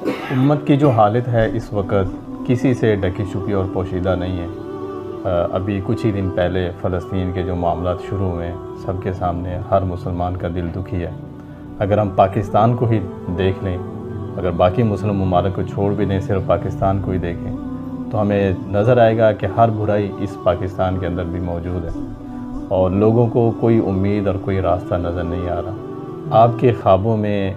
امت کی جو حالت ہے اس وقت کسی سے ڈکی چھپی اور پوشیدہ نہیں ہے۔ ابھی کچھ ہی دن پہلے فلسطین کے جو معاملات شروع ہوئے سب کے سامنے، ہر مسلمان کا دل دکھی ہے۔ اگر ہم پاکستان کو ہی دیکھ لیں، اگر باقی مسلم ممالک کو چھوڑ بھی دیں، صرف پاکستان کو ہی دیکھیں تو ہمیں نظر آئے گا کہ ہر برائی اس پاکستان کے اندر بھی موجود ہے، اور لوگوں کو کوئی امید اور کوئی راستہ نظر نہیں آ رہا۔ آپ کے خوابوں میں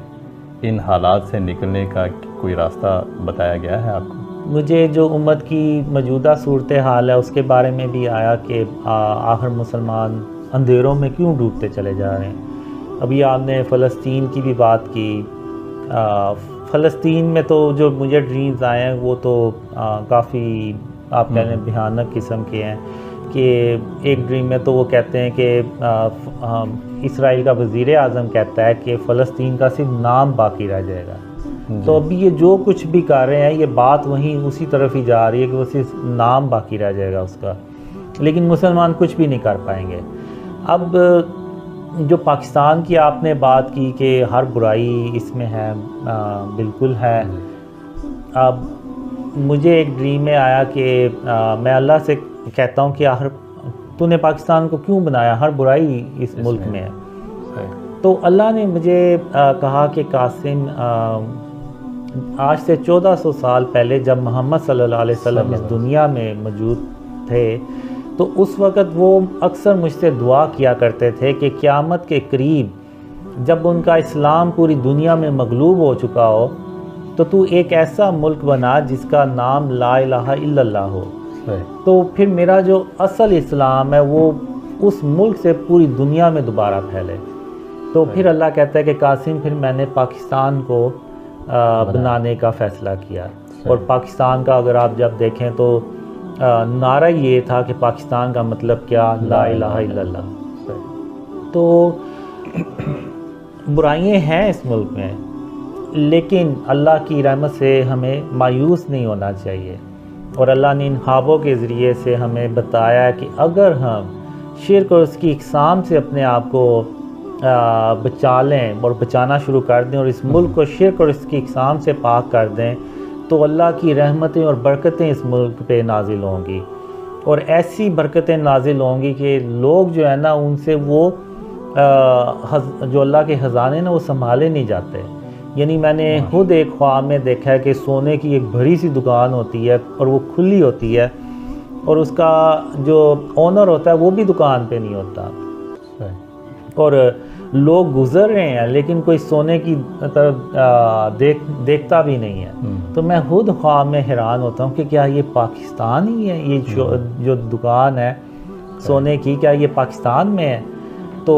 ان حالات سے نکلنے کا کوئی راستہ بتایا گیا ہے آپ کو؟ مجھے جو امت کی موجودہ صورتحال ہے اس کے بارے میں بھی آیا کہ آخر مسلمان اندھیروں میں کیوں ڈوبتے چلے جا رہے ہیں۔ ابھی آپ نے فلسطین کی بھی بات کی۔ فلسطین میں تو جو مجھے ڈریمز آئے ہیں وہ تو کافی آپ کہہ رہے ہیں بھیانک قسم کے ہیں، کہ ایک ڈریم میں تو وہ کہتے ہیں کہ اسرائیل کا وزیر اعظم کہتا ہے کہ فلسطین کا صرف نام باقی رہ جائے گا۔ تو ابھی یہ جو کچھ بھی کر رہے ہیں یہ بات وہیں اسی طرف ہی جا رہی ہے کہ وہ صرف نام باقی رہ جائے گا اس کا، لیکن مسلمان کچھ بھی نہیں کر پائیں گے۔ اب جو پاکستان کی آپ نے بات کی کہ ہر برائی اس میں ہے، بالکل ہے۔ اب مجھے ایک ڈریم میں آیا کہ میں اللہ سے کہتا ہوں کہ آخر تو نے پاکستان کو کیوں بنایا، ہر برائی اس ملک میں ہے۔ تو اللہ نے مجھے کہا کہ قاسم، آج سے 1400 سال پہلے جب محمد صلی اللہ علیہ وسلم اس دنیا میں موجود تھے تو اس وقت وہ اکثر مجھ سے دعا کیا کرتے تھے کہ قیامت کے قریب جب ان کا اسلام پوری دنیا میں مغلوب ہو چکا ہو تو ایک ایسا ملک بنا جس کا نام لا الہ الا اللہ ہو، تو پھر میرا جو اصل اسلام ہے وہ اس ملک سے پوری دنیا میں دوبارہ پھیلے۔ تو پھر اللہ کہتا ہے کہ قاسم پھر میں نے پاکستان کو بنانے کا فیصلہ کیا، اور پاکستان کا اگر آپ جب دیکھیں تو نعرہ یہ تھا کہ پاکستان کا مطلب کیا، لا الہ الا اللہ۔ تو برائیاں ہیں اس ملک میں، لیکن اللہ کی رحمت سے ہمیں مایوس نہیں ہونا چاہیے، اور اللہ نے ان خوابوں کے ذریعے سے ہمیں بتایا کہ اگر ہم شرک اور اس کی اقسام سے اپنے آپ کو بچا لیں اور بچانا شروع کر دیں، اور اس ملک کو شرک اور اس کی اقسام سے پاک کر دیں، تو اللہ کی رحمتیں اور برکتیں اس ملک پہ نازل ہوں گی، اور ایسی برکتیں نازل ہوں گی کہ لوگ جو ہے نا ان سے وہ جو اللہ کے خزانے نا وہ سنبھالے نہیں جاتے۔ یعنی میں نے خود ایک خواب میں دیکھا ہے کہ سونے کی ایک بڑی سی دکان ہوتی ہے اور وہ کھلی ہوتی ہے، اور اس کا جو اونر ہوتا ہے وہ بھی دکان پہ نہیں ہوتا، اور لوگ گزر رہے ہیں لیکن کوئی سونے کی طرف دیکھتا بھی نہیں ہے۔ تو میں خود خواب میں حیران ہوتا ہوں کہ کیا یہ پاکستان ہی ہے، یہ جو دکان ہے سونے کی، کیا یہ پاکستان میں ہے؟ تو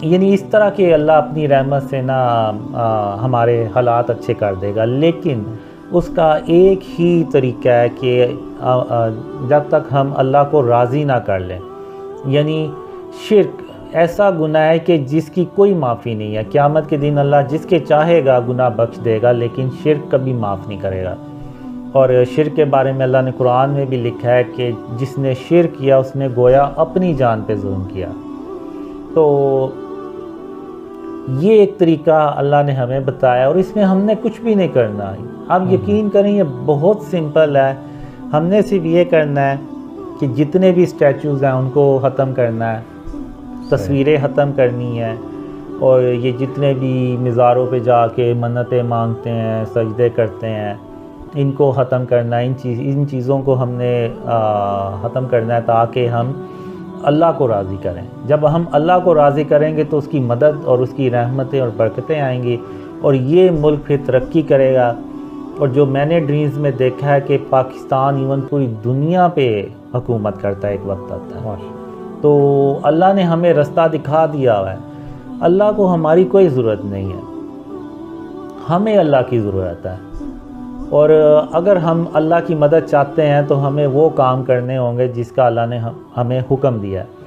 یعنی اس طرح کہ اللہ اپنی رحمت سے نا ہمارے حالات اچھے کر دے گا، لیکن اس کا ایک ہی طریقہ ہے کہ جب تک ہم اللہ کو راضی نہ کر لیں، یعنی شرک ایسا گناہ ہے کہ جس کی کوئی معافی نہیں ہے۔ قیامت کے دن اللہ جس کے چاہے گا گناہ بخش دے گا، لیکن شرک کبھی معاف نہیں کرے گا۔ اور شرک کے بارے میں اللہ نے قرآن میں بھی لکھا ہے کہ جس نے شرک کیا اس نے گویا اپنی جان پہ ظلم کیا۔ تو یہ ایک طریقہ اللہ نے ہمیں بتایا، اور اس میں ہم نے کچھ بھی نہیں کرنا۔ آپ یقین کریں یہ بہت سمپل ہے، ہم نے صرف یہ کرنا ہے کہ جتنے بھی اسٹیچوز ہیں ان کو ختم کرنا ہے، تصویریں ختم کرنی ہے، اور یہ جتنے بھی مزاروں پہ جا کے منتیں مانگتے ہیں، سجدے کرتے ہیں، ان کو ختم کرنا ہے۔ ان چیزوں کو ہم نے ختم کرنا ہے تاکہ ہم اللہ کو راضی کریں۔ جب ہم اللہ کو راضی کریں گے تو اس کی مدد اور اس کی رحمتیں اور برکتیں آئیں گی، اور یہ ملک پھر ترقی کرے گا۔ اور جو میں نے ڈریمز میں دیکھا ہے کہ پاکستان ایون پوری دنیا پہ حکومت کرتا ہے ایک وقت آتا ہے۔ تو اللہ نے ہمیں رستہ دکھا دیا ہے، اللہ کو ہماری کوئی ضرورت نہیں ہے، ہمیں اللہ کی ضرورت ہے۔ اور اگر ہم اللہ کی مدد چاہتے ہیں تو ہمیں وہ کام کرنے ہوں گے جس کا اللہ نے ہمیں حکم دیا ہے۔